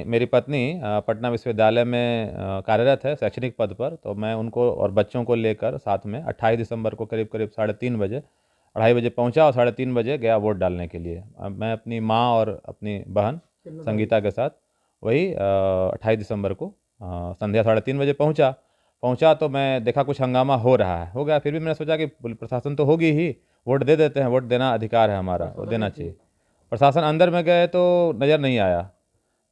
मेरी पत्नी पटना विश्वविद्यालय में कार्यरत है शैक्षणिक पद पर, तो मैं उनको और बच्चों को लेकर साथ में 28 दिसंबर को करीब करीब 3:30 बजे 2:30 बजे पहुंचा और 3:30 बजे गया वोट डालने के लिए। मैं अपनी माँ और अपनी बहन संगीता के साथ वही 28 दिसंबर को संध्या 3:30 बजे पहुंचा तो मैं देखा कुछ हंगामा हो रहा है, हो गया। फिर भी मैंने सोचा कि प्रशासन तो होगी ही, वोट दे देते हैं, वोट देना अधिकार है हमारा, वो देना चाहिए। प्रशासन अंदर में गए तो नज़र नहीं आया।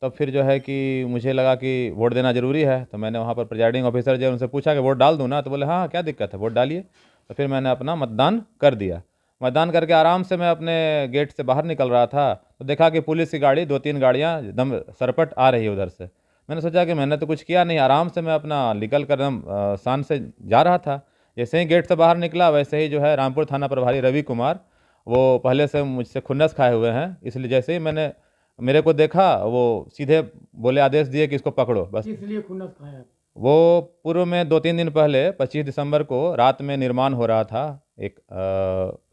तब फिर जो है कि मुझे लगा कि वोट देना ज़रूरी है, तो मैंने वहाँ पर प्रिजाइडिंग ऑफिसर जो उनसे पूछा कि वोट डाल दूँ ना, तो बोले हाँ क्या दिक्कत है, वोट डालिए। तो फिर मैंने अपना मतदान कर दिया। मतदान करके आराम से मैं अपने गेट से बाहर निकल रहा था तो देखा कि पुलिस की गाड़ी 2-3 गाड़ियाँ एकदम सरपट आ रही है उधर से। मैंने सोचा कि मैंने तो कुछ किया नहीं, आराम से मैं अपना निकल कर एकदम शान से जा रहा था। जैसे ही गेट से बाहर निकला वैसे ही जो है रामपुर थाना प्रभारी रवि कुमार, वो पहले से मुझसे खुन्नस खाए हुए हैं, इसलिए जैसे ही मेरे को देखा वो सीधे बोले, आदेश दिए कि इसको पकड़ो। बस इसलिए खुन्नस खाया। वो पूर्व में 2-3 दिन पहले 25 दिसंबर को रात में निर्माण हो रहा था एक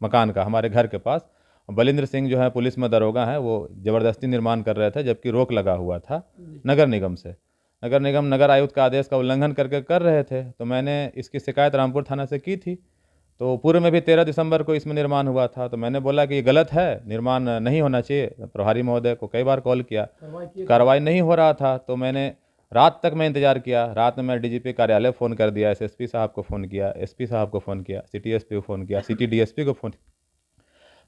मकान का हमारे घर के पास। बलिंद्र सिंह जो है पुलिस में दरोगा हैं, वो ज़बरदस्ती निर्माण कर रहे थे जबकि रोक लगा हुआ था नगर निगम से। नगर आयुक्त का आदेश का उल्लंघन करके कर रहे थे, तो मैंने इसकी शिकायत रामपुर थाना से की थी। तो पूर्व में भी 13 दिसंबर को इसमें निर्माण हुआ था, तो मैंने बोला कि ये गलत है, निर्माण नहीं होना चाहिए। प्रभारी महोदय को कई बार कॉल किया, कार्रवाई नहीं हो रहा था। तो मैंने रात तक मैं इंतजार किया। रात में मैं डीजीपी कार्यालय फ़ोन कर दिया, एसएसपी साहब को फ़ोन किया, एसपी साहब को फ़ोन किया, सिटी एसपी को फ़ोन किया, सिटी डीएसपी को फ़ोन।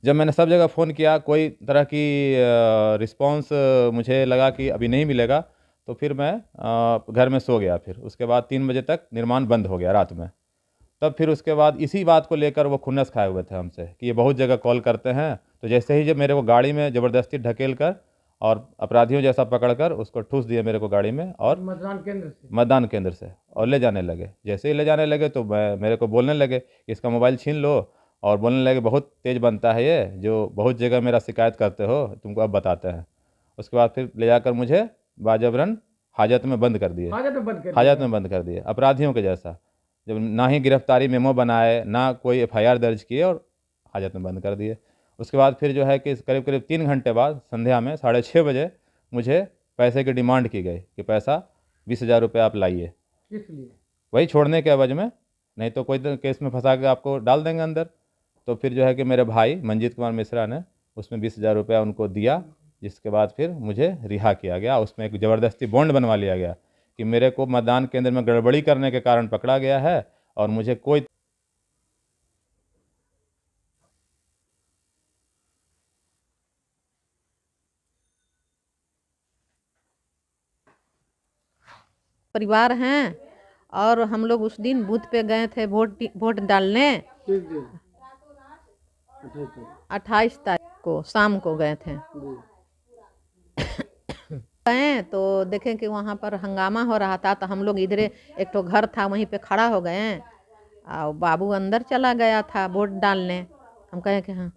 जब मैंने सब जगह फ़ोन किया, कोई तरह की रिस्पॉन्स मुझे लगा कि अभी नहीं मिलेगा, तो फिर मैं घर में सो गया। फिर उसके बाद 3 बजे तक निर्माण बंद हो गया रात में। तब फिर उसके बाद इसी बात को लेकर वो खुन्नस खाए हुए थे हमसे कि ये बहुत जगह कॉल करते हैं। तो जैसे ही जब मेरे को गाड़ी में ज़बरदस्ती ढकेल कर और अपराधियों जैसा पकड़कर उसको ठूस दिए मेरे को गाड़ी में, और मतदान केंद्र से और ले जाने लगे। जैसे ही ले जाने लगे तो मेरे को बोलने लगे कि इसका मोबाइल छीन लो, और बोलने लगे बहुत तेज़ बनता है ये, जो बहुत जगह मेरा शिकायत करते हो, तुमको अब बताते हैं। उसके बाद फिर ले जाकर मुझे बाजबरन हाजत में बंद कर दिए, हाजत में बंद कर दिए अपराधियों के जैसा। जब ना ही गिरफ्तारी मेमो बनाए, ना कोई एफआईआर दर्ज किए, और हाजत में बंद कर दिए। उसके बाद फिर जो है कि करीब करीब 3 घंटे बाद संध्या में 6:30 बजे मुझे पैसे की डिमांड की गई कि पैसा 20,000 रुपये आप लाइए। इसलिए वही छोड़ने के एवज में, नहीं तो कोई केस में फंसा के आपको डाल देंगे अंदर। तो फिर जो है कि मेरे भाई मंजीत कुमार मिश्रा ने उसमें 20,000 रुपया उनको दिया, जिसके बाद फिर मुझे रिहा किया गया। उसमें एक ज़बरदस्ती बॉन्ड बनवा लिया गया कि मेरे को मतदान केंद्र में गड़बड़ी करने के कारण पकड़ा गया है और मुझे कोई परिवार हैं। और हम लोग उस दिन बूथ पे गए थे वोट डालने। 28 तारीख को शाम को गए थे। गए तो देखें कि वहाँ पर हंगामा हो रहा था, तो हम लोग इधरे एक तो घर था वहीं पे खड़ा हो गए, और बाबू अंदर चला गया था वोट डालने। हम कहे कि हाँ,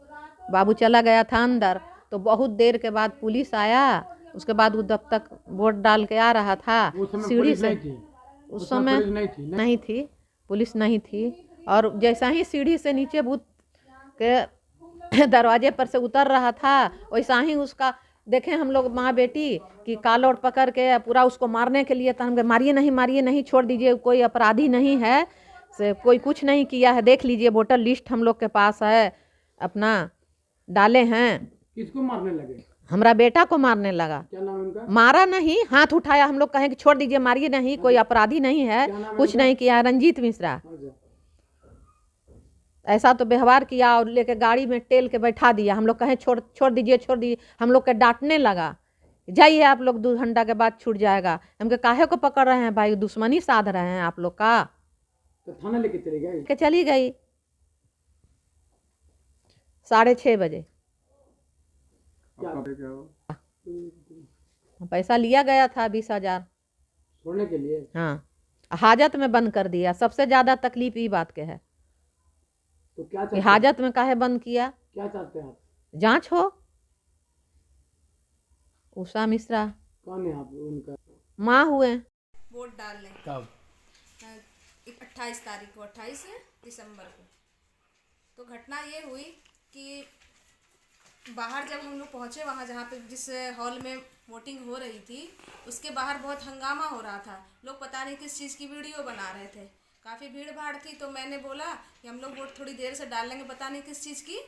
बाबू चला गया था अंदर। तो बहुत देर के बाद पुलिस आया। उसके बाद वो जब तक वोट डाल के आ रहा था सीढ़ी से, उस समय नहीं थी पुलिस, नहीं थी। और जैसा ही सीढ़ी से नीचे बूथ के दरवाजे पर से उतर रहा था, वैसा ही उसका देखें हम लोग माँ बेटी कि कालोट पकड़ के पूरा उसको मारने के लिए। तो हम मारिए नहीं, छोड़ दीजिए, कोई अपराधी नहीं है, से कोई कुछ नहीं किया है, देख लीजिए वोटर लिस्ट हम लोग के पास है, अपना डाले हैं। किसको मारने लगे? हमारा बेटा को मारने लगा। क्या नाम उनका? मारा नहीं, हाथ उठाया। हम लोग कहें कि छोड़ दीजिए, मारिए नहीं, कोई अपराधी नहीं है, कुछ नहीं किया। रंजीत मिश्रा। ऐसा तो व्यवहार किया और लेके गाड़ी में टेल के बैठा दिया। हम लोग कहें छोड़ दीजिए। हम लोग के डांटने लगा, जाइए आप लोग, 2 घंटा के बाद छूट जाएगा। हम के काहे को पकड़ रहे हैं भाई, दुश्मनी साध रहे हैं आप लोग का। तो थाना लेके चली गई? के चली गई 6:30 बजे। पैसा लिया गया था 20,000 छोड़ने के लिए। हाँ, हाजत में बंद कर दिया। सबसे ज्यादा तकलीफ ये बात के है तो क्या कि हाजत में काहे बंद किया। क्या चाहते हैं आप? जांच हो। उषा मिश्रा। कौन है आप उनका? माँ हुए। वोट डालने कब? 28 तारीख को, 28 दिसंबर को। तो घटना ये हुई कि बाहर जब हम लोग पहुँचे, वहाँ जहाँ पे जिस हॉल में वोटिंग हो रही थी उसके बाहर बहुत हंगामा हो रहा था। लोग पता नहीं किस चीज़ की वीडियो बना रहे थे, काफ़ी भीड़ भाड़ थी। तो मैंने बोला कि हम लोग वोट थोड़ी देर से डाल लेंगे, पता नहीं किस चीज़ की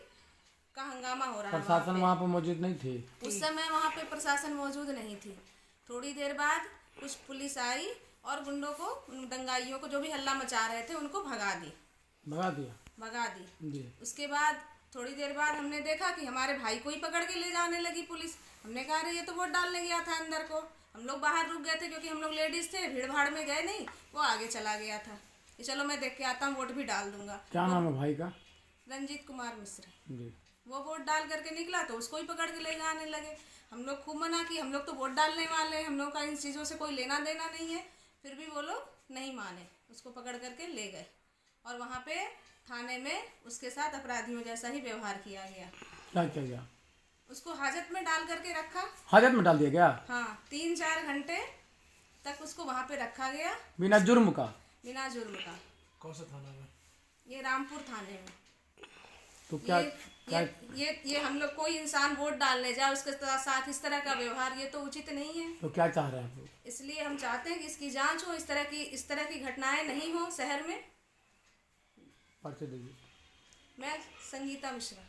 का हंगामा हो रहा है वहाँ प्रशासन वहाँ पर मौजूद नहीं थी? पे। उस समय वहाँ पे प्रशासन मौजूद नहीं थी। थोड़ी देर बाद कुछ पुलिस आई और गुंडों को, उन दंगाइयों को जो भी हल्ला मचा रहे थे उनको भगा दी। भगा दी। जी। उसके बाद थोड़ी देर बाद हमने देखा कि हमारे भाई को ही पकड़ के ले जाने लगी पुलिस। हमने कहा अरे ये तो वोट डालने गया था अंदर को। हम लोग बाहर रुक गए थे क्योंकि हम लोग लेडीज थे, भीड़ भाड़ में गए नहीं, वो आगे चला गया था कि चलो मैं देख के आता हूँ, वोट भी डाल दूंगा। क्या नाम है भाई का? रंजीत कुमार मिश्र। जी। वो वोट डाल करके निकला तो उसको ही पकड़ के ले जाने लगे। हम लोग खूब मना कि हम लोग तो वोट डालने वाले हैं, हम लोग का इन चीज़ों से कोई लेना देना नहीं है। फिर भी वो लोग नहीं माने, उसको पकड़ करके ले गए और वहाँ पे थाने में उसके साथ अपराधियों जैसा ही व्यवहार किया गया। क्या किया गया? उसको हाजत में डाल करके रखा। हाजत में डाल दिया गया? हाँ, 3-4 घंटे तक उसको वहाँ पे रखा गया बिना जुर्म का? बिना जुर्म का। कौन सा थाना में? ये रामपुर थाने में। तो क्या ये हम लोग कोई इंसान वोट डालने जाए उसके साथ इस तरह का व्यवहार, ये तो उचित नहीं है। तो क्या चाह रहे हैं आप लोग? इसलिए हम चाहते हैं कि इसकी जांच हो, इस तरह की घटनाएं नहीं हो शहर में। पर्चे दीजिए। मैं संगीता मिश्रा।